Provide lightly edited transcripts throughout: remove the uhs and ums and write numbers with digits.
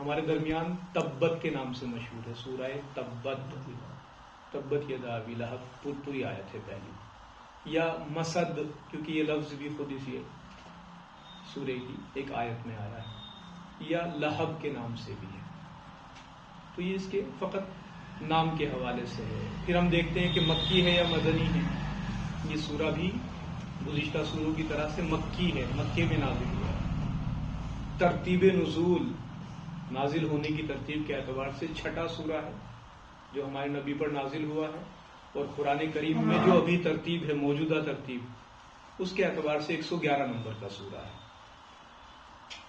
ہمارے درمیان تبت کے نام سے مشہور ہے سورہ تبت، تبت یدا ابی لہب پوری آیت ہے پہلی، یا مسد کیونکہ یہ لفظ بھی خود اسی سورہ کی ایک آیت میں آیا ہے، یا لہب کے نام سے بھی ہے، تو یہ اس کے فقط نام کے حوالے سے ہے۔ پھر ہم دیکھتے ہیں کہ مکی ہے یا مدنی ہے، یہ سورہ بھی گزشتہ سوروں کی طرح سے مکی ہے، مکے میں نازل ہوا ہے۔ ترتیب نزول، نازل ہونے کی ترتیب کے اعتبار سے چھٹا سورہ ہے جو ہمارے نبی پر نازل ہوا ہے، اور قرآن کریم میں جو ابھی ترتیب ہے، موجودہ ترتیب، اس کے اعتبار سے 111 نمبر کا سورہ ہے۔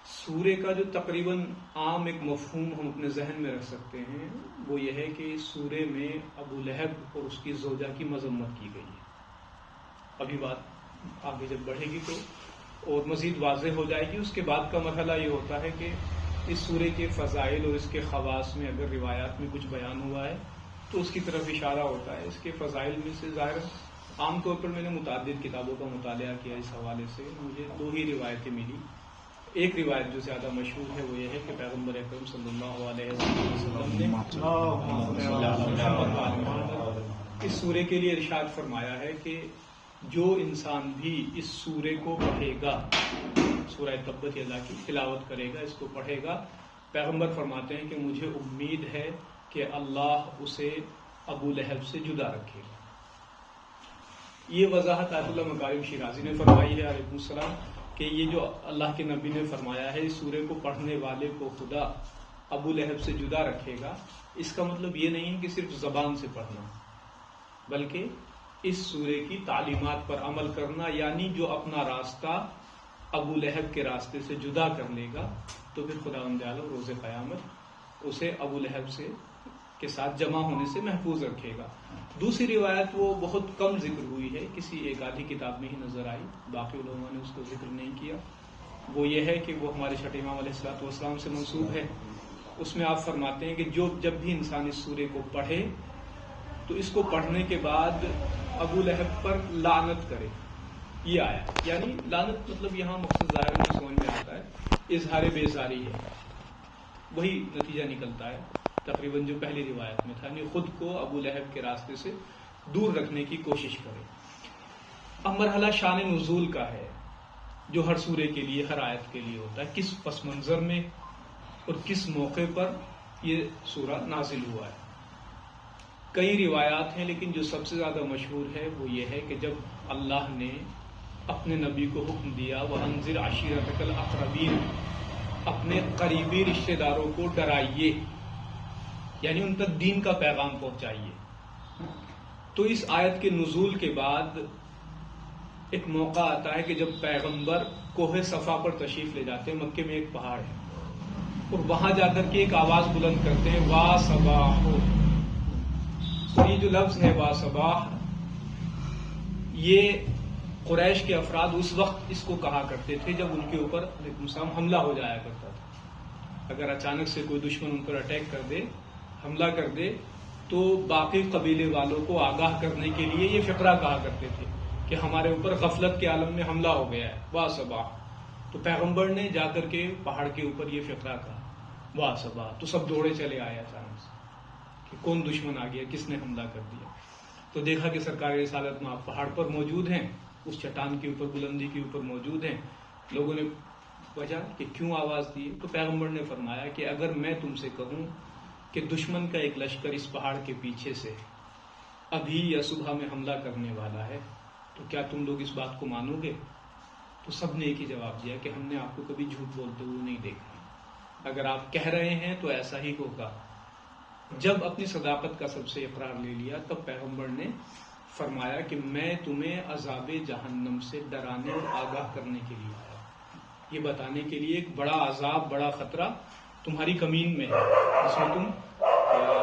سورے کا جو تقریباً عام ایک مفہوم ہم اپنے ذہن میں رکھ سکتے ہیں وہ یہ ہے کہ سورے میں ابو لہب اور اس کی زوجہ کی مذمت کی گئی ہے۔ ابھی بات آگے جب بڑھے گی تو اور مزید واضح ہو جائے گی۔ اس کے بعد کا مرحلہ یہ ہوتا ہے کہ اس سورے کے فضائل اور اس کے خواص میں اگر روایات میں کچھ بیان ہوا ہے تو اس کی طرف اشارہ ہوتا ہے۔ اس کے فضائل میں سے ظاہر عام طور پر میں نے متعدد کتابوں کا مطالعہ کیا، اس حوالے سے مجھے 2 ہی روایتیں ملی۔ ایک روایت جو زیادہ مشہور ہے وہ یہ ہے کہ پیغمبر اکرم صلی اللہ علیہ وسلم نے اس سورے کے لیے ارشاد فرمایا ہے کہ جو انسان بھی اس سورے کو پڑھے گا، سورہ تبت یدا کی تلاوت کرے گا، اس کو پڑھے گا، پیغمبر فرماتے ہیں کہ مجھے امید ہے کہ اللہ اسے ابو لہب سے جدا رکھے گا۔ یہ وضاحت آیت اللہ مکارم شیرازی نے فرمائی ہے علیکم السلام کہ یہ جو اللہ کے نبی نے فرمایا ہے اس سورے کو پڑھنے والے کو خدا ابو لہب سے جدا رکھے گا، اس کا مطلب یہ نہیں کہ صرف زبان سے پڑھنا، بلکہ اس سورے کی تعلیمات پر عمل کرنا، یعنی جو اپنا راستہ ابو لہب کے راستے سے جدا کر لے گا تو پھر خداوند عالم روز قیامت اسے ابو لہب سے کے ساتھ جمع ہونے سے محفوظ رکھے گا۔ دوسری روایت وہ بہت کم ذکر ہوئی ہے، کسی ایک آدھی کتاب میں ہی نظر آئی، باقی علماء نے اس کو ذکر نہیں کیا، وہ یہ ہے کہ وہ ہمارے چھٹے امام علیہ السلام سے منسوب ہے۔ اس میں آپ فرماتے ہیں کہ جب بھی انسان اس سورے کو پڑھے تو اس کو پڑھنے کے بعد ابو لہب پر لعنت کرے، یہ آیا، یعنی لعنت مطلب یہاں مقصد ظاہر میں سمجھ میں آتا ہے اظہار بیزاری ہے، وہی نتیجہ نکلتا ہے تقریباً جو پہلی روایت میں تھا، یعنی خود کو ابو لہب کے راستے سے دور رکھنے کی کوشش کرے۔ اب مرحلہ شان نزول کا ہے جو ہر سورے کے لیے، ہر آیت کے لیے ہوتا ہے، کس پس منظر میں اور کس موقع پر یہ سورہ نازل ہوا ہے۔ کئی روایات ہیں لیکن جو سب سے زیادہ مشہور ہے وہ یہ ہے کہ جب اللہ نے اپنے نبی کو حکم دیا وَأَنذِرْ عَشِيرَتَكَ الْأَقْرَبِينَ، اپنے قریبی رشتہ داروں کو ڈرائیے، یعنی ان تک دین کا پیغام پہنچائیے، تو اس آیت کے نزول کے بعد ایک موقع آتا ہے کہ جب پیغمبر کوہ صفا پر تشریف لے جاتے ہیں، مکے میں ایک پہاڑ ہے، اور وہاں جا کر کے ایک آواز بلند کرتے ہیں وا صباح، یہ جو لفظ ہے وا صباح، یہ قریش کے افراد اس وقت اس کو کہا کرتے تھے جب ان کے اوپر علیکم السلام حملہ ہو جایا کرتا تھا۔ اگر اچانک سے کوئی دشمن ان پر اٹیک کر دے، حملہ کر دے، تو باقی قبیلے والوں کو آگاہ کرنے کے لیے یہ فقرہ کہا کرتے تھے کہ ہمارے اوپر غفلت کے عالم میں حملہ ہو گیا ہے وا صباح۔ تو پیغمبر نے جا کر کے پہاڑ کے اوپر یہ فقرہ کہا وا صباح، تو سب دوڑے چلے آئے اچانک سے کہ کون دشمن آ گیا، کس نے حملہ کر دیا۔ تو دیکھا کہ سرکار رسالت میں آپ پہاڑ پر موجود ہیں، اس چٹان کے اوپر، بلندی کے اوپر موجود ہیں۔ لوگوں نے وجہ کہ کیوں آواز دی، تو پیغمبر نے فرمایا کہ اگر میں تم سے کہوں کہ دشمن کا ایک لشکر اس پہاڑ کے پیچھے سے ابھی یا صبح میں حملہ کرنے والا ہے تو کیا تم لوگ اس بات کو مانو گے؟ تو سب نے ایک ہی جواب دیا کہ ہم نے آپ کو کبھی جھوٹ بولتے ہوئے نہیں دیکھا، اگر آپ کہہ رہے ہیں تو ایسا ہی ہوگا۔ جب اپنی صداقت کا سب سے اقرار لے لیا تب پیغمبر نے فرمایا کہ میں تمہیں عذاب جہنم سے ڈرانے اور آگاہ کرنے کے لیے آیا، یہ بتانے کے لیے ایک بڑا عذاب، بڑا خطرہ تمہاری کمین میں ہے جس میں تم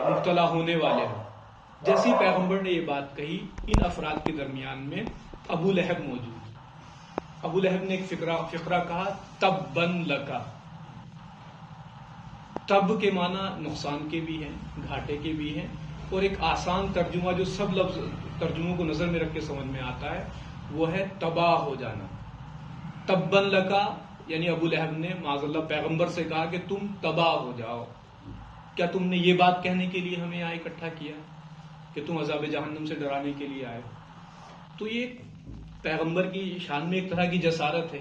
مبتلا ہونے والے ہو۔ جیسی پیغمبر نے یہ بات کہی، ان افراد کے درمیان میں ابو لہب موجود، ابو لہب نے ایک فقرہ کہا تبن لکا۔ تب کے معنی نقصان کے بھی ہیں، گھاٹے کے بھی ہیں، اور ایک آسان ترجمہ جو سب لفظ ترجموں کو نظر میں رکھ کے سمجھ میں آتا ہے وہ ہے تباہ ہو جانا۔ تبن لکا یعنی ابو لہب نے معاذ اللہ پیغمبر سے کہا کہ تم تباہ ہو جاؤ، کیا تم نے یہ بات کہنے کے لیے ہمیں یہاں اکٹھا کیا کہ تم عذاب جہنم سے ڈرانے کے لیے آئے؟ تو یہ پیغمبر کی شان میں ایک طرح کی جسارت ہے.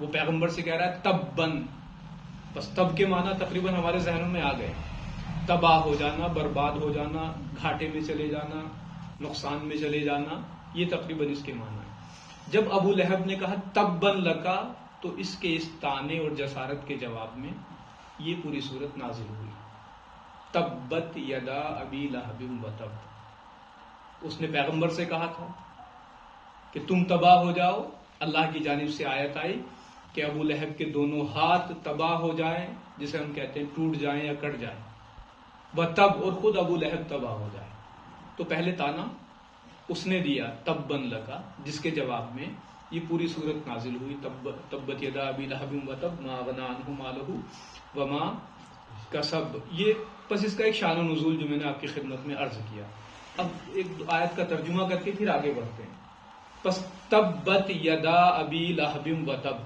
وہ پیغمبر سے کہہ رہا ہے تباً، بس تب کے معنی تقریباً ہمارے ذہنوں میں آ گئے، تباہ ہو جانا، برباد ہو جانا، گھاٹے میں چلے جانا، نقصان میں چلے جانا، یہ تقریباً اس کے معنی ہے. جب ابو لہب نے کہا تباً لکا، تو اس کے اس طعنے اور جسارت کے جواب میں یہ پوری صورت نازل ہوئی. تبت یدا ابی لہب وتب، اس نے پیغمبر سے کہا تھا کہ تم تباہ ہو جاؤ. اللہ کی جانب سے آیت آئی کہ ابو لہب کے دونوں ہاتھ تباہ ہو جائیں، جسے ہم کہتے ہیں ٹوٹ جائیں یا کٹ جائیں. وتب، اور خود ابو لہب تباہ ہو جائے. تو پہلے تانا اس نے دیا تبن لکا، جس کے جواب میں یہ پوری صورت نازل ہوئی. تبت یدا ابی لہب وتب ما اغنی عنہ مالہ وما کسب. یہ بس اس کا ایک شان و نزول جو میں نے آپ کی خدمت میں عرض کیا. اب ایک آیت کا ترجمہ کر کے پھر آگے بڑھتے ہیں. پس تبت یدا ابی لہب وتب،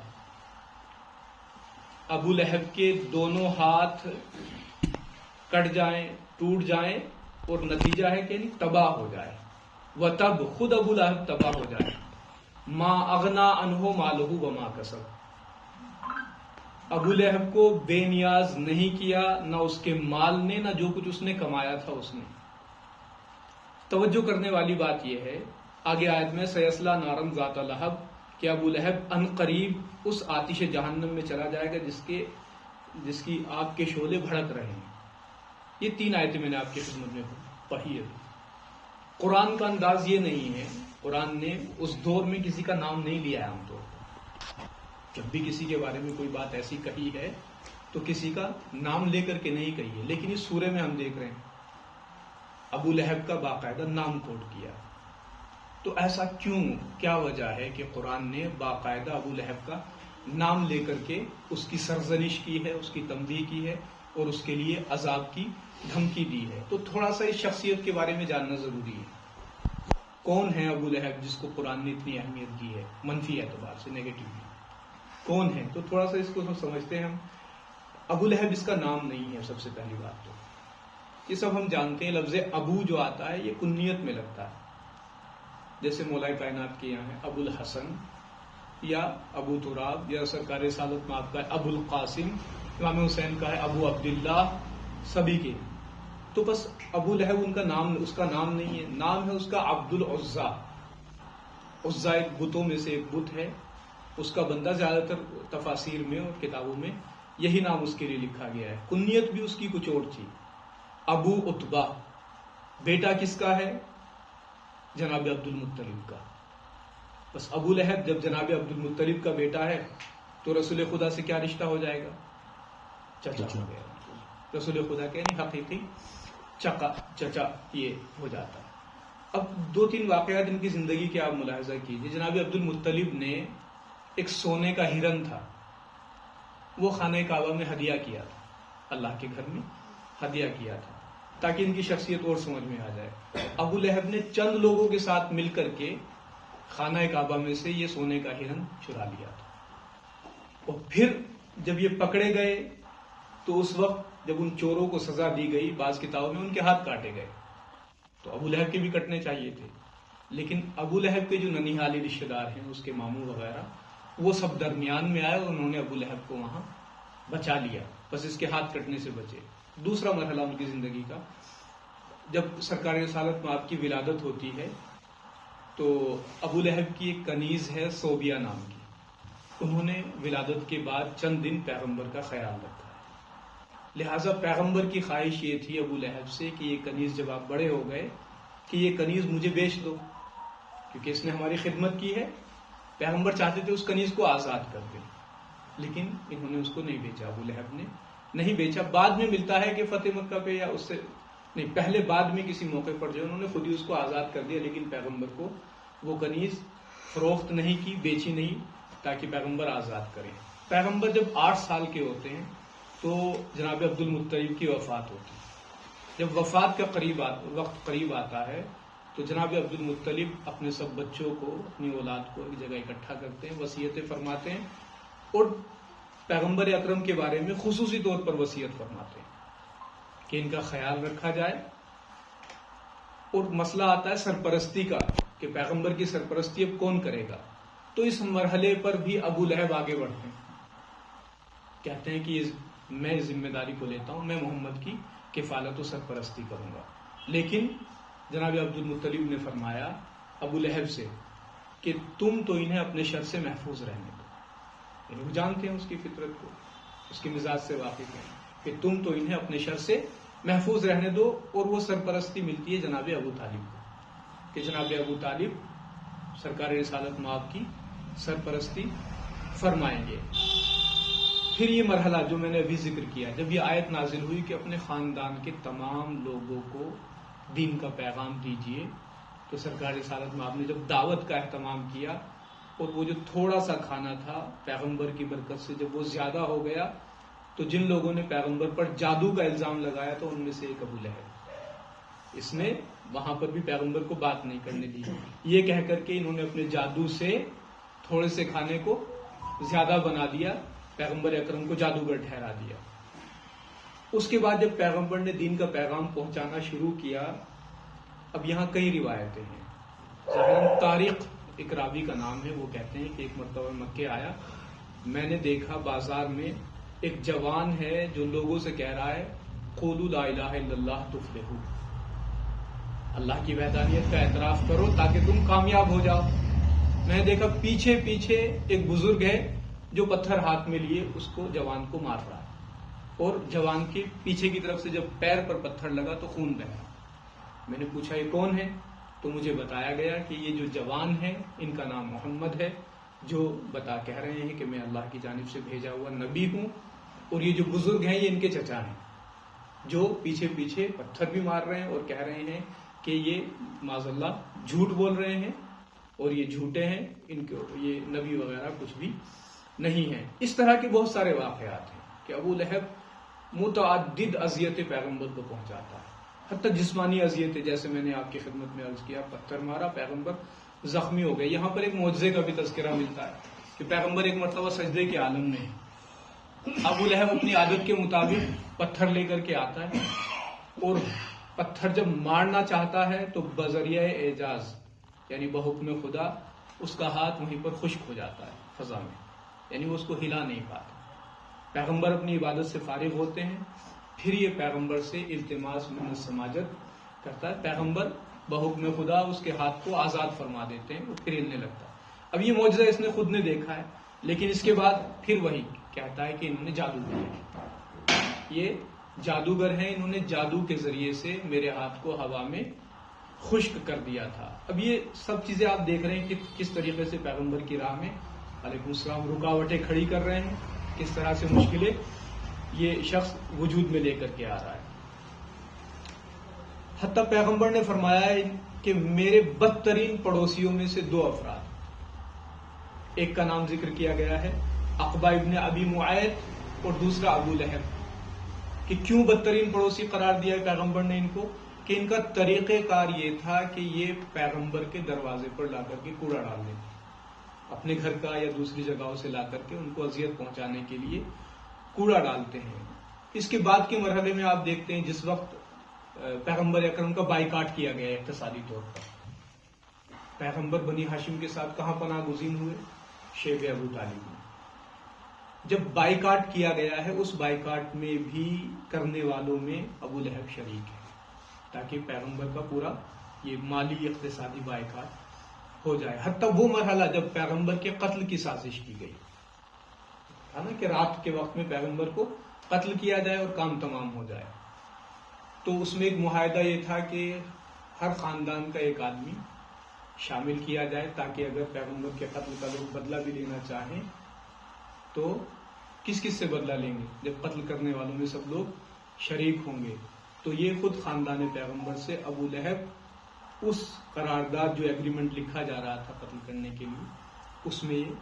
ابو لہب کے دونوں ہاتھ کٹ جائیں، ٹوٹ جائیں، اور نتیجہ ہے کہ تباہ ہو جائے. وتب، خود ابو لہب تباہ ہو جائے. ما اغنا عنہ مالہ وما کسب، ابو لہب کو بے نیاز نہیں کیا نہ اس کے مال نے، نہ جو کچھ اس نے کمایا تھا اس نے. توجہ کرنے والی بات یہ ہے آگے آیت میں سیصلی نارا ذات لہب، کہ ابو لہب ان قریب اس آتش جہنم میں چلا جائے گا جس کی آگ کے شعلے بھڑک رہے ہیں. یہ 3 آیتیں میں نے آپ کی خدمت میں پڑھی ہے. قرآن کا انداز یہ نہیں ہے، قرآن نے اس دور میں کسی کا نام نہیں لیا ہے. عام طور پر جب بھی کسی کے بارے میں کوئی بات ایسی کہی ہے تو کسی کا نام لے کر کے نہیں کہی ہے. لیکن اس سورے میں ہم دیکھ رہے ہیں ابو لہب کا باقاعدہ نام کوٹ کیا. تو ایسا کیوں، کیا وجہ ہے کہ قرآن نے باقاعدہ ابو لہب کا نام لے کر کے اس کی سرزنش کی ہے، اس کی تنبیہ کی ہے، اور اس کے لیے عذاب کی دھمکی دی ہے؟ تو تھوڑا سا اس شخصیت کے بارے میں جاننا ضروری ہے. کون ہے ابو لہب جس کو قرآن نے اتنی اہمیت دی ہے منفی اعتبار سے، نیگیٹولی؟ کون ہے؟ تو تھوڑا سا اس کو سمجھتے ہیں ہم. ابو لہب اس کا نام نہیں ہے. سب سے پہلی بات تو یہ سب ہم جانتے ہیں، لفظ ابو جو آتا ہے یہ کنیت میں لگتا ہے. جیسے مولا کائنات کے یہاں ہے ابو الحسن یا ابو تراب، یا سرکار رسالت میں آپ کا ہے ابو القاسم، امام حسین کا ہے ابو عبداللہ، سبھی کے. تو بس ابو لہب ان کا نام، اس کا نام نہیں ہے. نام ہے اس کا عبد العزا. عزا ایک بتوں میں سے ایک بت ہے، اس کا بندہ. زیادہ تر تفاسیر میں اور کتابوں میں یہی نام اس کے لیے لکھا گیا ہے. کنیت بھی اس کی کچھ اور تھی، ابو عتبہ. بیٹا کس کا ہے؟ جناب عبد المطلب کا. بس ابو لہب جب جناب عبد المطلب کا بیٹا ہے تو رسول خدا سے کیا رشتہ ہو جائے گا؟ چچا ہو گیا. رسول خدا کے یعنی حقیقی چچا یہ ہو جاتا ہے. اب 2-3 واقعات ان کی زندگی کے آپ ملاحظہ کیجیے. جناب عبد المطلب نے ایک سونے کا ہرن تھا، وہ خانہ کعبہ میں ہدیہ کیا تھا، اللہ کے گھر میں ہدیہ کیا تھا، تاکہ ان کی شخصیت اور سمجھ میں آ جائے. ابو لہب نے چند لوگوں کے ساتھ مل کر کے خانہ کعبہ میں سے یہ سونے کا ہرن چرا لیا تھا. اور پھر جب یہ پکڑے گئے تو اس وقت جب ان چوروں کو سزا دی گئی، بعض کتابوں میں ان کے ہاتھ کاٹے گئے. تو ابو لہب کے بھی کٹنے چاہیے تھے، لیکن ابو لہب کے جو ننیحالی رشتے دار ہیں، اس کے ماموں وغیرہ، وہ سب درمیان میں آئے اور انہوں نے ابو لہب کو وہاں بچا لیا. بس اس کے ہاتھ کٹنے سے بچے. دوسرا مرحلہ ان کی زندگی کا، جب سرکار رسالت میں آپ کی ولادت ہوتی ہے تو ابو لہب کی ایک کنیز ہے صوبیہ نام کی. انہوں نے ولادت کے بعد چند دن پیغمبر کا خیال رکھا ہے. لہٰذا پیغمبر کی خواہش یہ تھی ابو لہب سے کہ یہ کنیز جب آپ بڑے ہو گئے کہ یہ کنیز مجھے بیچ دو، کیونکہ اس نے ہماری خدمت کی ہے. پیغمبر چاہتے تھے اس کنیز کو آزاد کر دیں، لیکن انہوں نے اس کو نہیں بیچا. ابو لہب نے نہیں بیچا. بعد میں ملتا ہے کہ فتح مکہ پہ یا اس سے نہیں پہلے بعد میں کسی موقع پر جو انہوں نے خود ہی اس کو آزاد کر دیا، لیکن پیغمبر کو وہ کنیز فروخت نہیں کی، بیچی نہیں، تاکہ پیغمبر آزاد کریں. پیغمبر جب 8 سال کے ہوتے ہیں تو جناب عبد المطلب کی وفات ہوتی ہے. جب وفات کا وقت قریب آتا ہے تو جناب عبد المطلب اپنے سب بچوں کو، اپنی اولاد کو ایک جگہ اکٹھا کرتے ہیں، وصیتیں فرماتے ہیں اور پیغمبر اکرم کے بارے میں خصوصی طور پر وصیت فرماتے ہیں کہ ان کا خیال رکھا جائے. اور مسئلہ آتا ہے سرپرستی کا کہ پیغمبر کی سرپرستی اب کون کرے گا. تو اس مرحلے پر بھی ابو لہب آگے بڑھتے ہیں, کہتے ہیں کہ میں اس ذمہ داری کو لیتا ہوں, میں محمد کی کفالت و سرپرستی کروں گا. لیکن جناب عبد المطلب نے فرمایا ابو لہب سے کہ تم تو انہیں اپنے شر سے محفوظ رہنے دو. یعنی وہ جانتے ہیں اس کی فطرت کو, اس کے مزاج سے واقف ہیں کہ تم تو انہیں اپنے شر سے محفوظ رہنے دو. اور وہ سرپرستی ملتی ہے جناب ابو طالب کو کہ جناب ابو طالب سرکار رسالت مآب کی سرپرستی فرمائیں گے. پھر یہ مرحلہ جو میں نے ابھی ذکر کیا, جب یہ آیت نازل ہوئی کہ اپنے خاندان کے تمام لوگوں کو دین کا پیغام دیجیے, تو سرکار رسالت مآب نے جب دعوت کا اہتمام کیا اور وہ جو تھوڑا سا کھانا تھا پیغمبر کی برکت سے جب وہ زیادہ ہو گیا, تو جن لوگوں نے پیغمبر پر جادو کا الزام لگایا تو ان میں سے ایک ابو لہب, اس نے وہاں پر بھی پیغمبر کو بات نہیں کرنے دی, یہ کہہ کر کے انہوں نے اپنے جادو سے تھوڑے سے کھانے کو زیادہ بنا دیا, پیغمبر اکرم کو جادوگر ٹھہرا دیا. اس کے بعد جب پیغمبر نے دین کا پیغام پہنچانا شروع کیا, اب یہاں کئی روایتیں ہیں. ظاہراً طارق ایک راوی کا نام ہے, وہ کہتے ہیں کہ ایک مرتبہ مکے آیا, میں نے دیکھا بازار میں ایک جوان ہے جو لوگوں سے کہہ رہا ہے قولوا لا الہ الا اللہ تفلحوا, اللہ کی وحدانیت کا اعتراف کرو تاکہ تم کامیاب ہو جاؤ. میں نے دیکھا پیچھے پیچھے ایک بزرگ ہے جو پتھر ہاتھ میں لیے اس کو جوان کو مار رہا ہے, اور جوان کے پیچھے کی طرف سے جب پیر پر پتھر لگا تو خون بہا. میں نے پوچھا یہ کون ہے, تو مجھے بتایا گیا کہ یہ جو جوان ہے ان کا نام محمد ہے, جو کہہ رہے ہیں کہ میں اللہ کی جانب سے بھیجا ہوا نبی ہوں, اور یہ جو بزرگ ہیں یہ ان کے چچا ہیں جو پیچھے پیچھے پتھر بھی مار رہے ہیں اور کہہ رہے ہیں کہ یہ معاذ اللہ جھوٹ بول رہے ہیں اور یہ جھوٹے ہیں, ان کو یہ نبی وغیرہ کچھ بھی نہیں ہے. اس طرح کے بہت سارے واقعات ہیں کہ ابو لہب متعدد اذیتیں پیغمبر کو پہنچاتا ہے, حتی جسمانی اذیتیں, جیسے میں نے آپ کی خدمت میں عرض کیا پتھر مارا, پیغمبر زخمی ہو گئے. یہاں پر ایک معجزے کا بھی تذکرہ ملتا ہے کہ پیغمبر ایک مرتبہ سجدے کے عالم میں, ابو لہب اپنی عادت کے مطابق پتھر لے کر کے آتا ہے, اور پتھر جب مارنا چاہتا ہے تو بذریعہ اعجاز یعنی بحکم خدا اس کا ہاتھ وہیں پر خشک ہو جاتا ہے فضا میں, یعنی وہ اس کو ہلا نہیں پاتا. پیغمبر اپنی عبادت سے فارغ ہوتے ہیں, پھر یہ پیغمبر سے التماس منت سماجت کرتا ہے. پیغمبر بحکم خدا اس کے ہاتھ کو آزاد فرما دیتے ہیں, وہ پھر ہلنے لگتا ہے. اب یہ معجزہ اس نے خود نے دیکھا ہے, لیکن اس کے بعد پھر وہی کہتا ہے کہ انہوں نے جادو کیا, یہ جادوگر ہیں, انہوں نے جادو کے ذریعے سے میرے ہاتھ کو ہوا میں خشک کر دیا تھا. اب یہ سب چیزیں آپ دیکھ رہے ہیں کہ کس طریقے سے پیغمبر کی راہ میں علیکم السلام رکاوٹیں کھڑی کر رہے ہیں, کس طرح سے مشکلیں یہ شخص وجود میں لے کر کے آ رہا ہے. حتیٰ پیغمبر نے فرمایا ہے کہ میرے بدترین پڑوسیوں میں سے دو افراد, ایک کا نام ذکر کیا گیا ہے عقبہ ابن ابی معیط اور دوسرا ابو لہب, کہ کیوں بدترین پڑوسی قرار دیا ہے پیغمبر نے ان کو, کہ ان کا طریقہ کار یہ تھا کہ یہ پیغمبر کے دروازے پر لا کر کے کوڑا ڈال دیتے, اپنے گھر کا یا دوسری جگہوں سے لا کر کے ان کو اذیت پہنچانے کے لیے کوڑا ڈالتے ہیں. اس کے بعد کے مرحلے میں آپ دیکھتے ہیں جس وقت پیغمبر اکرم کا بائیکاٹ کیا گیا اقتصادی طور پر, پیغمبر بنی ہاشم کے ساتھ کہاں پناہ گزین ہوئے, شیب ابو طالب میں. جب بائیکاٹ کیا گیا ہے اس بائیکاٹ میں بھی کرنے والوں میں ابو لہب شریک ہے, تاکہ پیغمبر کا پورا یہ مالی اقتصادی بائیکاٹ ہو جائے. حتیٰ وہ مرحلہ جب پیغمبر کے قتل کی سازش کی گئی ہے نا, کہ رات کے وقت میں پیغمبر کو قتل کیا جائے اور کام تمام ہو جائے, تو اس میں ایک معاہدہ یہ تھا کہ ہر خاندان کا ایک آدمی شامل کیا جائے, تاکہ اگر پیغمبر کے قتل کا لوگ بدلہ بھی لینا چاہیں تو کس کس سے بدلہ لیں گے, جب قتل کرنے والوں میں سب لوگ شریک ہوں گے. تو یہ خود خاندان پیغمبر سے ابو لہب اس قرارداد جو ایگریمنٹ لکھا جا رہا تھا قتل کرنے کے لیے, اس میں یہ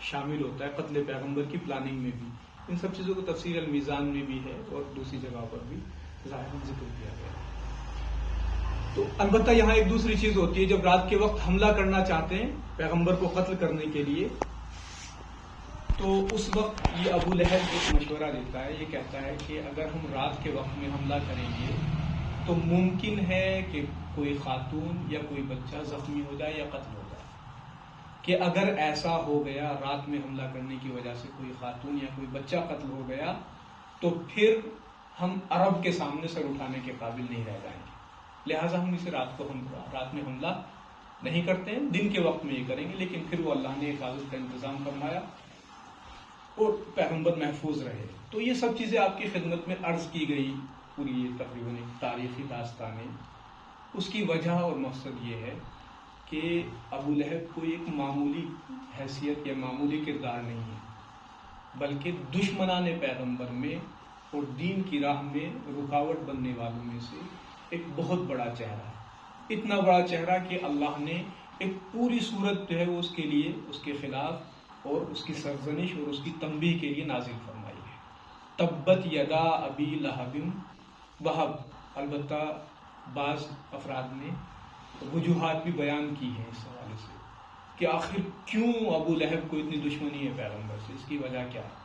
شامل ہوتا ہے, قتل پیغمبر کی پلاننگ میں بھی. ان سب چیزوں کو تفسیر المیزان میں بھی ہے اور دوسری جگہ پر بھی ظاہر ذکر کیا گیا. تو البتہ یہاں ایک دوسری چیز ہوتی ہے, جب رات کے وقت حملہ کرنا چاہتے ہیں پیغمبر کو قتل کرنے کے لیے, تو اس وقت یہ ابو لہب ایک مشورہ دیتا ہے، یہ کہتا ہے کہ اگر ہم رات کے وقت میں حملہ کریں گے تو ممکن ہے کہ کوئی خاتون یا کوئی بچہ زخمی ہو جائے یا قتل ہو جائے، کہ اگر ایسا ہو گیا رات میں حملہ کرنے کی وجہ سے کوئی خاتون یا کوئی بچہ قتل ہو گیا تو پھر ہم عرب کے سامنے سر اٹھانے کے قابل نہیں رہ جائیں گے، لہٰذا ہم اسے رات میں حملہ نہیں کرتے ہیں، دن کے وقت میں یہ کریں گے۔ لیکن پھر وہ اللہ نے حفاظت کا انتظام فرمایا اور پیغمبر محفوظ رہے۔ تو یہ سب چیزیں آپ کی خدمت میں عرض کی گئی، پوری یہ تقریباً ایک تاریخی داستانیں۔ اس کی وجہ اور مقصد یہ ہے کہ ابو لہب کوئی ایک معمولی حیثیت یا معمولی کردار نہیں ہے، بلکہ دشمنان پیغمبر میں اور دین کی راہ میں رکاوٹ بننے والوں میں سے ایک بہت بڑا چہرہ ہے، اتنا بڑا چہرہ کہ اللہ نے ایک پوری صورت جو ہے وہ اس کے لیے، اس کے خلاف اور اس کی سرزنش اور اس کی تنبیہ کے لیے نازل فرمائی ہے۔ تبت یدا ابی لہب وہب، البتہ بعض افراد نے وجوہات بھی بیان کی ہیں اس حوالے سے کہ آخر کیوں ابو لہب کو اتنی دشمنی ہے پیغمبر سے، اس کی وجہ کیا ہے،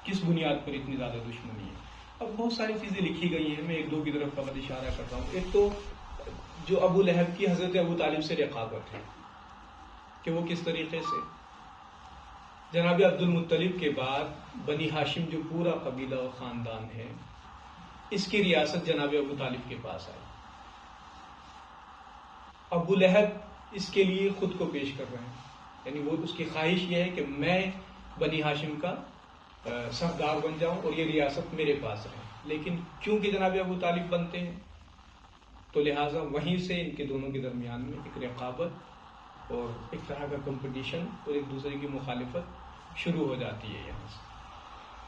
کس بنیاد پر اتنی زیادہ دشمنی ہے۔ اب بہت ساری چیزیں لکھی گئی ہیں، میں ایک دو کی طرف فقط اشارہ کرتا ہوں۔ ایک تو جو ابو لہب کی حضرت ابو طالب سے رقابت ہے کہ وہ کس طریقے سے جناب عبد المطلب کے بعد بنی ہاشم جو پورا قبیلہ و خاندان ہے، اس کی ریاست جناب ابو طالب کے پاس آئی۔ ابو لہب اس کے لیے خود کو پیش کر رہے ہیں، یعنی وہ اس کی خواہش یہ ہے کہ میں بنی ہاشم کا سردار بن جاؤں اور یہ ریاست میرے پاس رہے، لیکن چونکہ جناب ابو طالب بنتے ہیں تو لہٰذا وہیں سے ان کے دونوں کے درمیان میں ایک رقابت اور ایک طرح کا کمپٹیشن اور ایک دوسرے کی مخالفت شروع ہو جاتی ہے۔ یہاں سے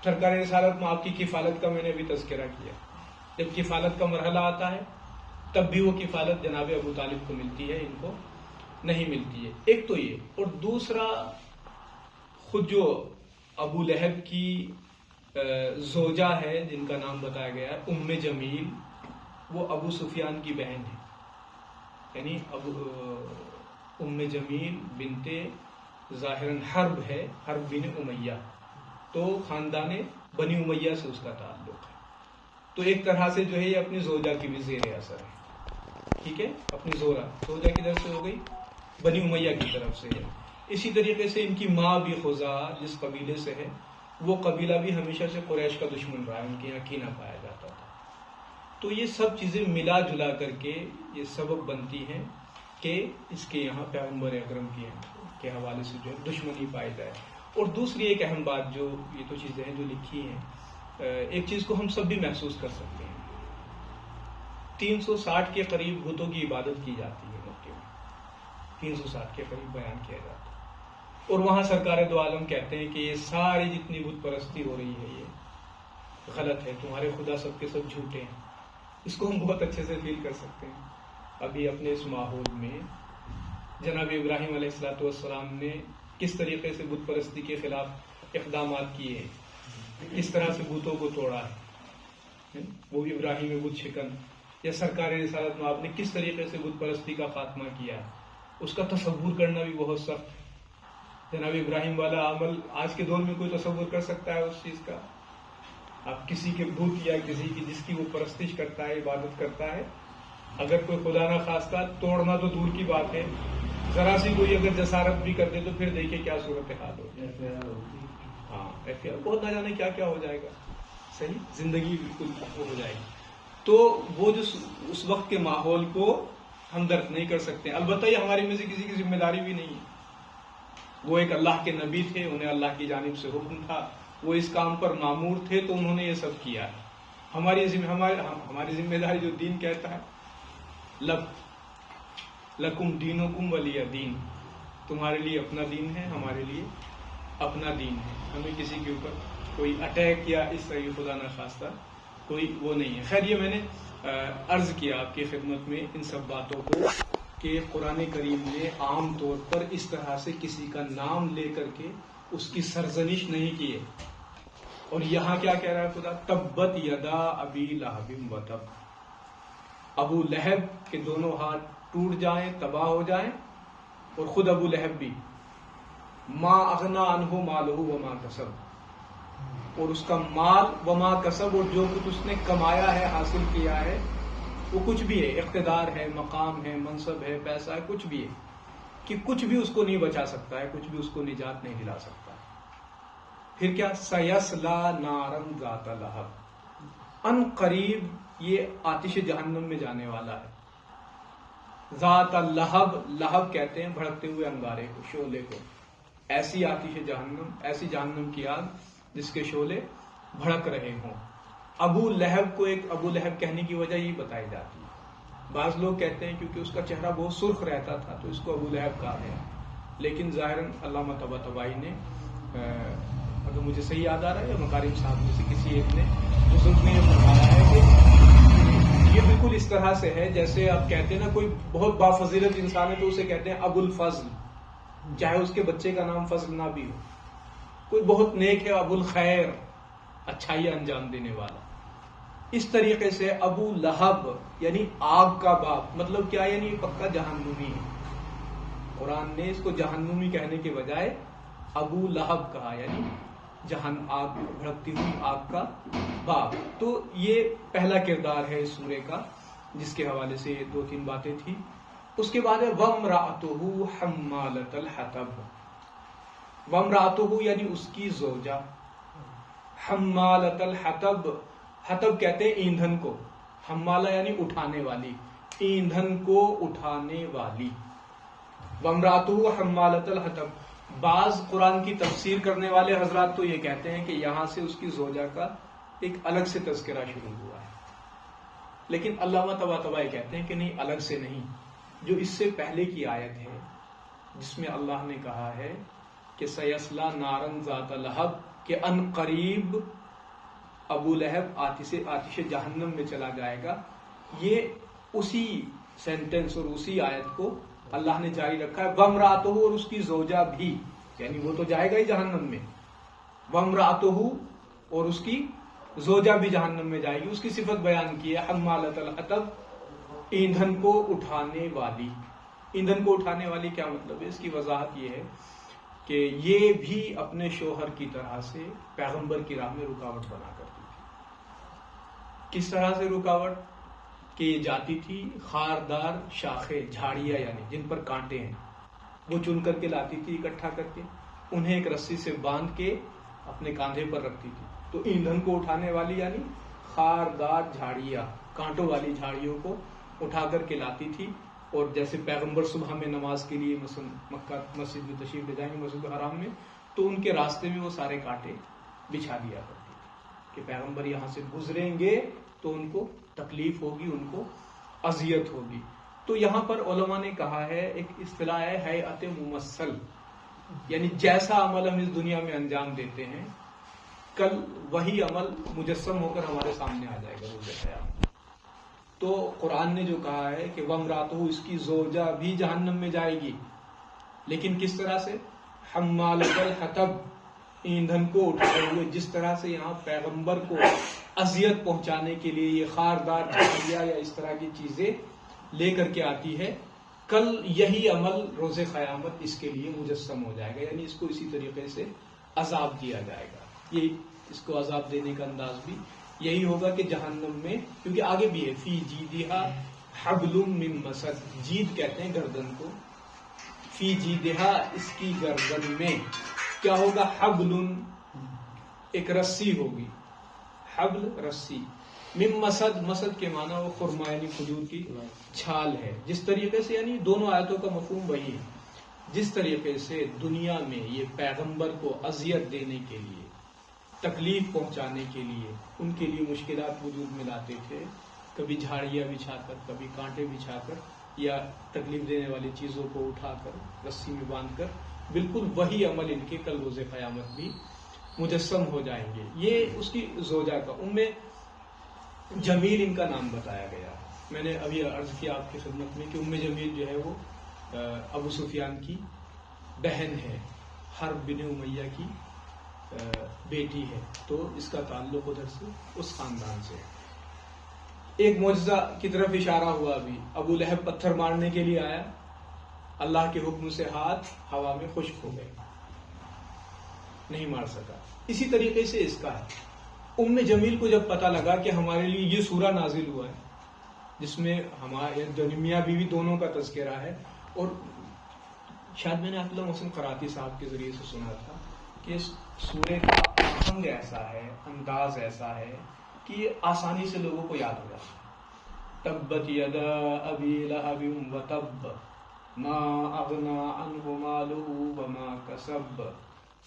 سرکار رسالت میں آپ کی کفالت کا میں نے بھی تذکرہ کیا، جب کفالت کا مرحلہ آتا ہے تب بھی وہ کفالت جناب ابو طالب کو ملتی ہے، ان کو نہیں ملتی ہے۔ ایک تو یہ، اور دوسرا خود جو ابو لہب کی زوجہ ہے جن کا نام بتایا گیا ہے ام جمیل، وہ ابو سفیان کی بہن ہے، یعنی ام جمیل بنت ظاہراً حرب ہے، حرب بن امیہ، تو خاندان بنی امیہ سے اس کا تعلق ہے۔ تو ایک طرح سے جو ہے یہ اپنی زوجہ کی بھی زیر اثر ہے، ٹھیک ہے، اپنی زوجہ کی طرف سے ہو گئی، بنی امیہ کی طرف سے ہے۔ اسی طریقے سے ان کی ماں بھی خزاعہ جس قبیلے سے ہے، وہ قبیلہ بھی ہمیشہ سے قریش کا دشمن رہا ہے، ان کے یہاں کینہ پایا جاتا تھا۔ تو یہ سب چیزیں ملا جلا کر کے یہ سبب بنتی ہیں کہ اس کے یہاں پیغمبر اکرم کے حوالے سے جو ہے دشمنی پائی جائے۔ اور دوسری ایک اہم بات، جو یہ تو چیزیں ہیں جو لکھی ہیں، ایک چیز کو ہم سب بھی محسوس کر سکتے ہیں، 360 کے قریب بتوں کی عبادت کی جاتی ہے مکے میں، 360 کے قریب بیان کیا جاتا ہے، اور وہاں سرکار دو عالم کہتے ہیں کہ یہ ساری جتنی بت پرستی ہو رہی ہے یہ غلط ہے، تمہارے خدا سب کے سب جھوٹے ہیں۔ اس کو ہم بہت اچھے سے فیل کر سکتے ہیں۔ ابھی اپنے اس ماحول میں جناب ابراہیم علیہ السلام نے کس طریقے سے بت پرستی کے خلاف اقدامات کیے ہیں، کس طرح سے بتوں کو توڑا ہے، وہ بھی ابراہیم بت شکن، یا سرکار رسالت میں آپ نے کس طریقے سے بت پرستی کا خاتمہ کیا ہے، اس کا تصور کرنا بھی بہت سخت ہے۔ جناب ابراہیم والا عمل آج کے دور میں کوئی تصور کر سکتا ہے اس چیز کا؟ آپ کسی کے بت یا کسی کی جس کی وہ پرستش کرتا ہے، عبادت کرتا ہے، اگر کوئی خدا نہ خواستہ توڑنا تو دور کی بات ہے، ذرا سی کوئی اگر جسارت بھی کر دے تو پھر دیکھیں کیا صورتحال ہوتی ہے۔ ہاں، بہت نہ جانے کیا کیا ہو جائے گا، صحیح زندگی بالکل ہو جائے گی۔ تو وہ جو اس وقت کے ماحول کو ہم درک نہیں کر سکتے، البتہ یہ ہماری میں سے کسی کی ذمہ داری بھی نہیں ہے۔ وہ ایک اللہ کے نبی تھے، انہیں اللہ کی جانب سے حکم تھا، وہ اس کام پر مامور تھے، تو انہوں نے یہ سب کیا ہے۔ ہماری ذمہ داری جو دین کہتا ہے، لکم دینکم ولی دین، تمہارے لیے اپنا دین ہے، ہمارے لیے اپنا دین ہے، ہمیں کسی کے اوپر کوئی اٹیک یا اس طرح خدا نہ خواستہ کوئی وہ نہیں ہے۔ خیر، یہ میں نے عرض کیا آپ کی خدمت میں ان سب باتوں کو کہ قرآن کریم نے عام طور پر اس طرح سے کسی کا نام لے کر کے اس کی سرزنش نہیں کی ہے۔ اور یہاں کیا کہہ رہا ہے خدا؟ تبت یدا ابی لہب و تب، ابو لہب کے دونوں ہاتھ ٹوٹ جائیں، تباہ ہو جائیں، اور خود ابو لہب بھی ما اغنا عنہ مالہ وما کسب، اور اس کا مال وما کسب، اور جو کچھ اس نے کمایا ہے، حاصل کیا ہے، وہ کچھ بھی ہے، اقتدار ہے، مقام ہے، منصب ہے، پیسہ ہے، کچھ بھی ہے، کہ کچھ بھی اس کو نہیں بچا سکتا ہے، کچھ بھی اس کو نجات نہیں دلا سکتا ہے۔ پھر کیا؟ سیصلی نارا ذات لہب، ان قریب یہ آتش جہنم میں جانے والا ہے۔ ذات لہب، لہب کہتے ہیں بھڑکتے ہوئے انگارے کو، شعلے کو، ایسی آتش جہنم، ایسی جہنم کی آگ جس کے شعلے بھڑک رہے ہوں۔ ابو لہب کو ایک ابو لہب کہنے کی وجہ یہ بتائی جاتی ہے، بعض لوگ کہتے ہیں کیونکہ اس کا چہرہ بہت سرخ رہتا تھا تو اس کو ابو لہب کہا گیا، لیکن ظاہراً علامہ طباطبائی نے، اگر مجھے صحیح یاد آ رہا ہے، یا مکارم صاحب میں سے کسی ایک نے، بزرگ نے یہ فرمایا ہے کہ یہ بالکل اس طرح سے ہے جیسے آپ کہتے ہیں نا کوئی بہت بافضیلت انسان ہے تو اسے کہتے ہیں ابو الفضل، چاہے اس کے بچے کا نام فضل نہ بھی ہو۔ کوئی بہت نیک ہے، ابو الخیر، اچھائی انجام دینے والا۔ اس طریقے سے ابو لہب یعنی آگ کا باپ، مطلب کیا؟ یعنی پکا جہنمی ہے۔ قرآن نے اس کو جہنمی کہنے کے بجائے ابو لہب کہا، یعنی آگ، بھڑکتی ہوئی آگ کا باپ۔ تو یہ پہلا کردار ہے اس سورے کا، جس کے حوالے سے یہ 2-3 باتیں تھیں۔ اس کے بعد ہے وامرأتہ حمالۃ الحطب، وامرأتہ یعنی اس کی زوجہ، حمالۃ الحطب، حطب کہتے ہیں ایندھن کو، حمالہ یعنی اٹھانے والی، ایندھن کو اٹھانے والی۔ وامرأتہ حمالۃ الحطب، بعض قرآن کی تفسیر کرنے والے حضرات تو یہ کہتے ہیں کہ یہاں سے اس کی زوجہ کا ایک الگ سے تذکرہ شروع ہوا ہے، لیکن علامہ طباطبائی کہتے ہیں کہ نہیں، الگ سے نہیں، جو اس سے پہلے کی آیت ہے جس میں اللہ نے کہا ہے کہ سیصلی نارا ذات لہب، کہ ان قریب ابو لہب آتش جہنم میں چلا جائے گا، یہ اسی سینٹنس اور اسی آیت کو اللہ نے جاری رکھا ہے۔ وامرأتہ، اور اس کی زوجہ بھی، یعنی وہ تو جائے گا ہی جہنم میں، وامرأتہ، اور اس کی زوجہ بھی جہنم میں جائے گی۔ اس کی صفت بیان کی ہے، حمالۃ الحطب، ایندھن کو اٹھانے والی۔ ایندھن کو اٹھانے والی کیا مطلب ہے؟ اس کی وضاحت یہ ہے کہ یہ بھی اپنے شوہر کی طرح سے پیغمبر کی راہ میں رکاوٹ بنا کرتی تھی۔ کس طرح سے رکاوٹ؟ کہ یہ جاتی تھی خاردار شاخیں، جھاڑیاں یعنی جن پر کانٹے ہیں، وہ چن کر کے لاتی تھی اکٹھا کر کے، انہیں ایک رسی سے باندھ کے اپنے کاندھے پر رکھتی تھی۔ تو ایندھن کو اٹھانے والی یعنی خاردار جھاڑیاں، کانٹوں والی جھاڑیوں کو اٹھا کر کے لاتی تھی۔ اور جیسے پیغمبر صبح میں نماز کے لیے مثلا مکہ مسجد میں تشریف لے جائیں گے، مسجد حرام میں، تو ان کے راستے میں وہ سارے کانٹے بچھا دیا کرتی تھی کہ پیغمبر یہاں سے گزریں گے تو ان کو تکلیف ہوگی، ان کو اذیت ہوگی۔ تو یہاں پر علماء نے کہا ہے، ایک اصطلاح ہے ہیئت ممثل، یعنی جیسا عمل ہم اس دنیا میں انجام دیتے ہیں، کل وہی عمل مجسم ہو کر ہمارے سامنے آ جائے گا روز قیامت۔ تو قرآن نے جو کہا ہے کہ وامرأتہ، اس کی زوجہ بھی جہنم میں جائے گی، لیکن کس طرح سے؟ حمالۃ الحطب، ایندھن کو اٹھائے ہوئے، جس طرح سے یہاں پیغمبر کو اذیت پہنچانے کے لیے یہ خاردار جھاڑیاں یا اس طرح کی چیزیں لے کر کے آتی ہے، کل یہی عمل روز قیامت اس کے لیے مجسم ہو جائے گا، یعنی اس کو اسی طریقے سے عذاب دیا جائے گا۔ یہ اس کو عذاب دینے کا انداز بھی یہی ہوگا کہ جہنم میں، کیونکہ آگے بھی ہے فی جیدہا حبل من مسد، جید کہتے ہیں گردن کو، فی جیدہا، اس کی گردن میں کیا ہوگا؟ حبل، ایک رسی ہوگی، حبل رسی، من مسد، مسد کے معنی وہ خرما یعنی کھجور کی چھال ہے۔ جس طریقے سے، یعنی دونوں آیتوں کا مفہوم وہی ہے، جس طریقے سے دنیا میں یہ پیغمبر کو اذیت دینے کے لیے، تکلیف پہنچانے کے لیے، ان کے لیے مشکلات وجود میں لاتے تھے، کبھی جھاڑیاں بچھا کر، کبھی کانٹے بچھا کر، یا تکلیف دینے والی چیزوں کو اٹھا کر رسی میں باندھ کر، بالکل وہی عمل ان کے کل روز قیامت بھی مجسم ہو جائیں گے۔ یہ اس کی زوجہ کا، جمیل ان کا نام بتایا گیا ہے۔ میں نے ابھی عرض کیا آپ کی خدمت میں کہ جمیل جو ہے وہ ابو سفیان کی بہن ہے، حرب بن امیہ کی بیٹی ہے، تو اس کا تعلق ادھر سے اس خاندان سے ہے۔ ایک معجزہ کی طرف اشارہ ہوا ابھی، ابو لہب پتھر مارنے کے لیے آیا، اللہ کے حکم سے ہاتھ ہوا میں خشک ہو گئے، نہیں مار سکا. اسی طریقے سے اس کا ہے. ام جمیل کو جب پتا لگا کہ ہمارے لیے یہ سورہ نازل ہوا ہے جس میں ہمارے میاں بیوی دونوں کا تذکرہ ہے، اور شاید میں نے عبداللہ محسن قراتی صاحب کے ذریعے سے سنا تھا کہ اس سورے کا آہنگ ایسا ہے، انداز ایسا ہے کہ یہ آسانی سے لوگوں کو یاد ہو جاتا ہے. تبت یدا ابی لہب وتب ما اغنی عنہ مالہ وما کسب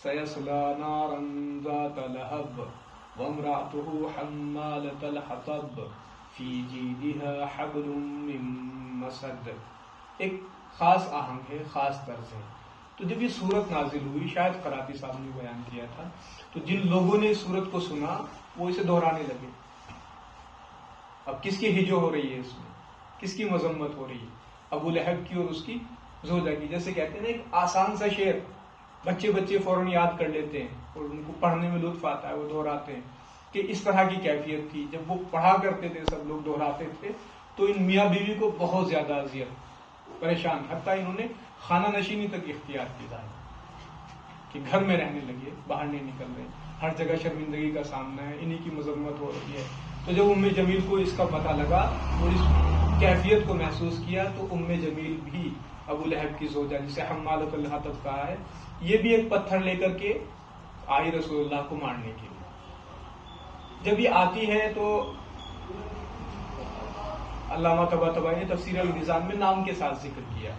سیصلی نارا ذات لہب وامرأته حمالۃ الحطب فی جیدها حبل من مسد. ایک خاص آہنگ ہے، خاص طرز ہے. تو جب یہ سورت نازل ہوئی، شاید قراتی صاحب نے بیان کیا تھا، تو جن لوگوں نے سورت کو سنا وہ اسے دہرانے لگے. اب کس کی ہجو ہو رہی ہے اس میں، کس کی مذمت ہو رہی ہے؟ ابو لہب کی اور اس کی زوجہ کی. جیسے کہتے ہیں نا ایک آسان سا شعر بچے فوراً یاد کر لیتے ہیں اور ان کو پڑھنے میں لطف آتا ہے، وہ دہراتے ہیں. کہ اس طرح کی کیفیت تھی جب وہ پڑھا کرتے تھے، سب لوگ دہراتے تھے، تو ان میاں بیوی کو بہت زیادہ اذیت، پریشان، حتیٰ انہوں نے خانہ نشینی تک اختیار کی کہ گھر میں رہنے لگے، باہر نہیں نکل رہے، ہر جگہ شرمندگی کا سامنا ہے، انہی کی مذمت ہو رہی ہے. تو جب ام جمیل کو اس کا پتہ لگا اور اس کیفیت کو محسوس کیا، تو ام جمیل بھی ابو لہب کی زوجہ جسے حمالۃ الحطب کہا ہے، یہ بھی ایک پتھر لے کر کے آئی رسول اللہ کو مارنے کے لیے. جب یہ آتی ہے تو علامہ طباطبائی نے تفسیر المیزان میں نام کے ساتھ ذکر کیا.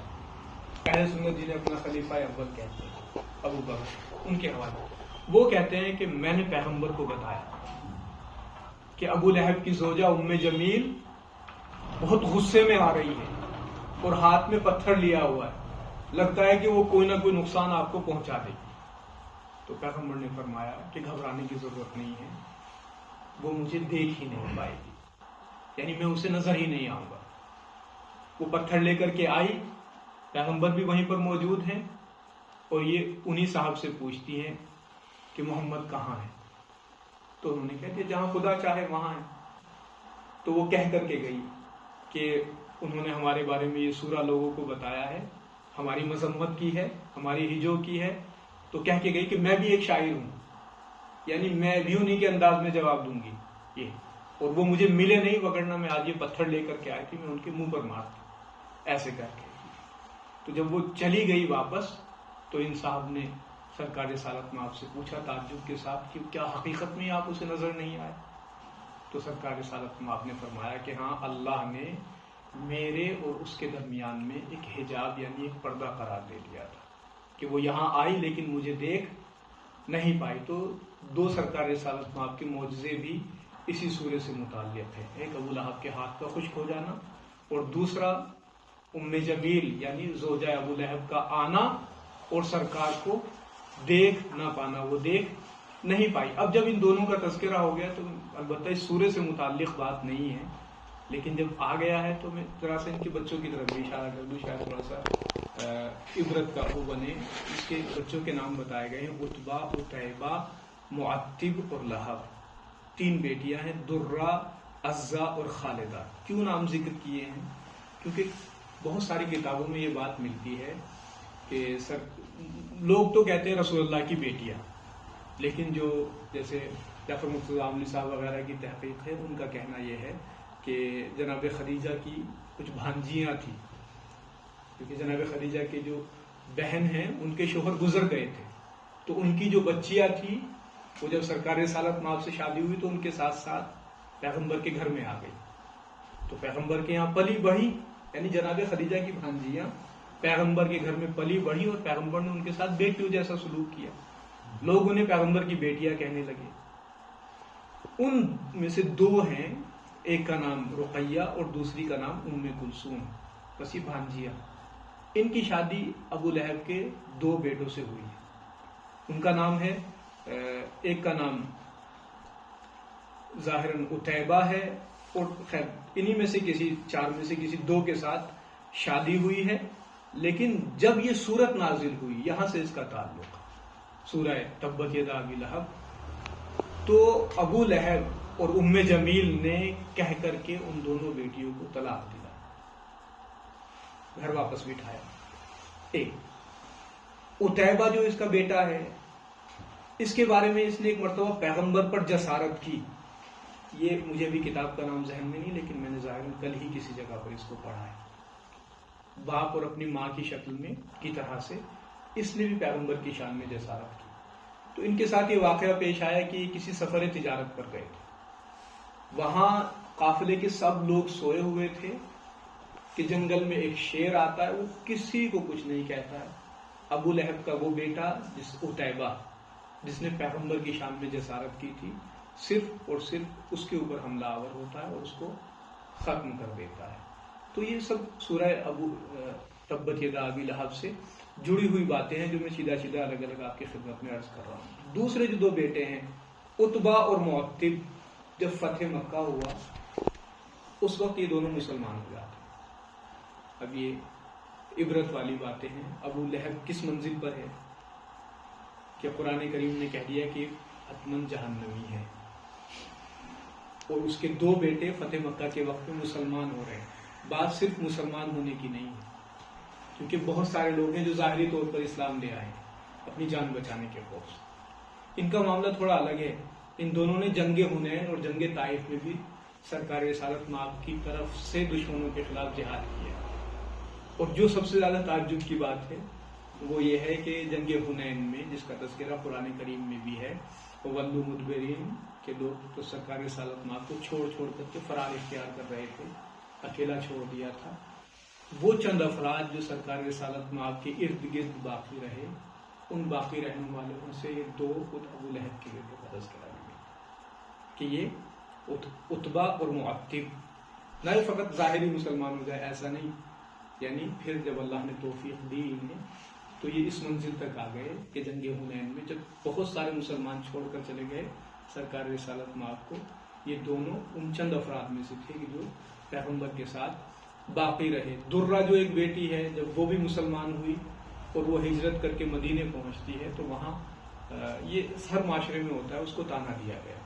اہل سنت جنہیں اپنا خلیفہ اول کہتے ہیں ابو بکر، ان کے حوالے وہ کہتے ہیں کہ میں نے پیغمبر کو بتایا کہ ابو لہب کی زوجہ ام جمیل بہت غصے میں آ رہی ہے اور ہاتھ میں پتھر لیا ہوا ہے، لگتا ہے کہ وہ کوئی نہ کوئی نقصان آپ کو پہنچا دے. تو پیغمبر نے فرمایا کہ گھبرانے کی ضرورت نہیں ہے، وہ مجھے دیکھ ہی نہیں پائے گی، یعنی میں اسے نظر ہی نہیں آؤں گا. وہ پتھر لے کر کے آئی، پیغمبر بھی وہیں پر موجود ہیں، اور یہ انہی صاحب سے پوچھتی ہیں کہ محمد کہاں ہے؟ تو انہوں نے کہا کہ جہاں خدا چاہے وہاں ہے. تو وہ کہہ کر کے گئی کہ انہوں نے ہمارے بارے میں یہ سورہ لوگوں کو بتایا ہے، ہماری مذمت کی ہے، ہماری ہجو کی ہے. تو کہہ کے گئی کہ میں بھی ایک شاعر ہوں، یعنی میں بھی انہی کے انداز میں جواب دوں گی یہ، اور وہ مجھے ملے نہیں، وگرنہ میں آج یہ پتھر لے کر کے آئی تھی، میں ان کے منہ پر مارتی، ایسے کر کے. تو جب وہ چلی گئی واپس، تو ان صاحب نے سرکار رسالت میں آپ سے پوچھا تعجب کے ساتھ کہ کیا حقیقت میں آپ اسے نظر نہیں آئے؟ تو سرکار رسالت میں آپ نے فرمایا کہ ہاں، اللہ نے میرے اور اس کے درمیان میں ایک حجاب یعنی ایک پردہ قرار دے دیا تھا کہ وہ یہاں آئی لیکن مجھے دیکھ نہیں پائی. تو دو سرکار رسالت میں آپ کے معجزے بھی اسی سورے سے متعلق ہے، ایک ابو لہب کے ہاتھ کا خشک ہو جانا، اور دوسرا ام جمیل یعنی زوجہ ابو لہب کا آنا اور سرکار کو دیکھ نہ پانا، وہ دیکھ نہیں پائی. اب جب ان دونوں کا تذکرہ ہو گیا تو البتہ اس سورے سے متعلق بات نہیں ہے، لیکن جب آ گیا ہے تو میں ذرا سے ان کے بچوں کی طرف بھی اشارہ کر دوں، شاید تھوڑا سا عبرت کا وہ بنے. اس کے بچوں کے نام بتائے گئے ہیں عتبہ، عتیبہ، معتب اور لہب. 3 بیٹیاں ہیں، درہ، عزہ اور خالدہ. کیوں نام ذکر کیے ہیں؟ کیونکہ بہت ساری کتابوں میں یہ بات ملتی ہے کہ لوگ تو کہتے ہیں رسول اللہ کی بیٹیاں، لیکن جو جیسے جعفر مرتضیٰ عاملی صاحب وغیرہ کی تحقیق ہے، ان کا کہنا یہ ہے کہ جناب خدیجہ کی کچھ بھانجیاں تھیں، کیونکہ جناب خدیجہ کے جو بہن ہیں ان کے شوہر گزر گئے تھے، تو ان کی جو بچیاں تھیں وہ جب سرکار رسالت میں آپ سے شادی ہوئی تو ان کے ساتھ ساتھ پیغمبر کے گھر میں آ گئی. تو پیغمبر کے یہاں پلی بڑھی، یعنی جناب خدیجہ کی بھانجیاں پیغمبر کے گھر میں پلی بڑھی، اور پیغمبر نے ان کے ساتھ بیٹیوں جیسا سلوک کیا. لوگ انہیں پیغمبر کی بیٹیاں کہنے لگے. ان میں سے 2 ہیں، ایک کا نام رقیہ اور دوسری کا نام ام کلثوم، بس یہ بھانجیاں. ان کی شادی ابو لہب کے 2 بیٹوں سے ہوئی. ان کا نام ہے، ایک کا نام ظاہراً عتیبہ ہے، اور خیر انہی میں سے کسی 4 میں سے کسی 2 کے ساتھ شادی ہوئی ہے. لیکن جب یہ سورت نازل ہوئی، یہاں سے اس کا تعلق سورہ تبت یدا ابی لہب، تو ابو لہب اور ام جمیل نے کہہ کر کے ان دونوں بیٹیوں کو طلاق دیا، گھر واپس بٹھایا. ایک عتیبہ جو اس کا بیٹا ہے، اس کے بارے میں اس نے ایک مرتبہ پیغمبر پر جسارت کی. یہ مجھے بھی کتاب کا نام ذہن میں نہیں، لیکن میں نے ظاہراً کل ہی کسی جگہ پر اس کو پڑھا ہے. باپ اور اپنی ماں کی شکل میں کی طرح سے اس نے بھی پیغمبر کی شان میں جسارت کی. تو ان کے ساتھ یہ واقعہ پیش آیا کہ کسی سفر تجارت پر گئے تھے. وہاں قافلے کے سب لوگ سوئے ہوئے تھے کہ جنگل میں ایک شیر آتا ہے، وہ کسی کو کچھ نہیں کہتا ہے. ابو لہب کا وہ بیٹا عتیبہ جس نے پیغمبر کی شان میں جسارت کی تھی، صرف اور صرف اس کے اوپر حملہ آور ہوتا ہے اور اس کو ختم کر دیتا ہے. تو یہ سب سورہ تبت یدا ابی لہب سے جڑی ہوئی باتیں ہیں جو میں سیدھا سیدھا الگ الگ آپ کی خدمت میں عرض کر رہا ہوں. دوسرے جو دو بیٹے ہیں عتبہ اور معتب، جب فتح مکہ ہوا اس وقت یہ دونوں مسلمان ہو جاتے ہیں. اب یہ عبرت والی باتیں ہیں. ابو لہب کس منزل پر ہے کہ قرآن کریم نے کہہ دیا کہ حتمن جہنمی ہے، اور اس کے دو بیٹے فتح مکہ کے وقت میں مسلمان ہو رہے ہیں. بات صرف مسلمان ہونے کی نہیں ہے، کیونکہ بہت سارے لوگ ہیں جو ظاہری طور پر اسلام لے آئے ہیں اپنی جان بچانے کے خوف سے. ان کا معاملہ تھوڑا الگ ہے. ان دونوں نے جنگ حنین اور جنگ طائف میں بھی سرکار رسالت مآب کی طرف سے دشمنوں کے خلاف جہاد کیا. اور جو سب سے زیادہ تعجب کی بات ہے وہ یہ ہے کہ جنگ حنین میں جس کا تذکرہ قرآن کریم میں بھی ہے، وَوَلُّوا مُدْبِرِينَ، کہ لوگ تو سرکار رسالت مآب کو چھوڑ کر کے فرار اختیار کر رہے تھے، اکیلا چھوڑ دیا تھا. وہ چند افراد جو سرکار رسالت مآب کے ارد گرد باقی رہے، ان باقی رہنے والوں سے یہ دو خود ابو لہب کے بیٹے کا تذکرہ ہے کہ یہ عتبہ اور معتب نہ فقط ظاہری مسلمان ہو جائے، ایسا نہیں. یعنی پھر جب اللہ نے توفیق دی انہیں تو یہ اس منزل تک آ گئے کہ جنگ حنین میں جب بہت سارے مسلمان چھوڑ کر چلے گئے سرکار رسالت مآب کو، یہ دونوں ان چند افراد میں سے تھے کہ جو پیغمبر کے ساتھ باقی رہے. درہ جو ایک بیٹی ہے، جب وہ بھی مسلمان ہوئی اور وہ ہجرت کر کے مدینے پہنچتی ہے تو وہاں یہ ہر معاشرے میں ہوتا ہے، اس کو تانا دیا گیا،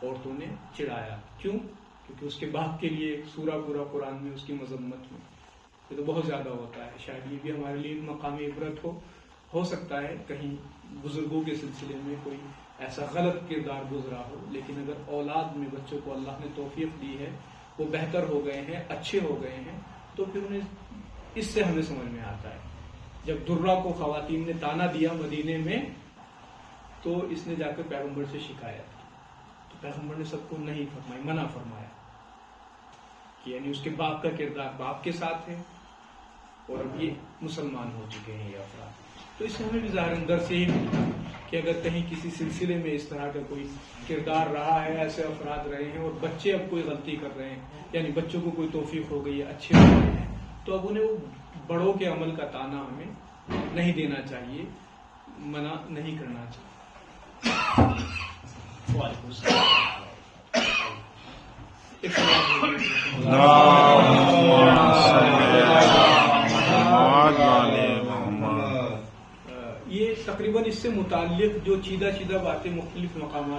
عورتوں نے چڑھایا. کیوں؟ کیونکہ اس کے باپ کے لیے سورہ پورا قرآن میں اس کی مذمت میں یہ تو بہت زیادہ ہوتا ہے. شاید یہ بھی ہمارے لیے مقامی عبرت ہو سکتا ہے کہیں بزرگوں کے سلسلے میں کوئی ایسا غلط کردار گزرا ہو، لیکن اگر اولاد میں بچوں کو اللہ نے توفیق دی ہے، وہ بہتر ہو گئے ہیں، اچھے ہو گئے ہیں، تو پھر انہیں اس سے ہمیں سمجھ میں آتا ہے. جب درہ کو خواتین نے تانا دیا مدینے میں تو اس نے جا کر پیغمبر سے شکایت کی، تو پیغمبر نے سب کو نہیں فرمائی، منع فرمایا کہ یعنی اس کے باپ کا کردار باپ کے ساتھ ہے اور اب یہ مسلمان ہو چکے ہیں یہ افراد. تو اس سے ہمیں بھی ظاہر اندر سے ہی ملتا کہ اگر کہیں کسی سلسلے میں اس طرح کا کوئی کردار رہا ہے، ایسے افراد رہے ہیں اور بچے اب کوئی غلطی کر رہے ہیں، یعنی بچوں کو کوئی توفیق ہو گئی ہے، اچھے ہو گئے ہیں، تو اب انہیں وہ بڑوں کے عمل کا تانا ہمیں نہیں دینا چاہیے، منع نہیں کرنا چاہیے. وعلیکم السلام. یہ تقریباً اس سے متعلق جو چیدہ باتیں مختلف مقامات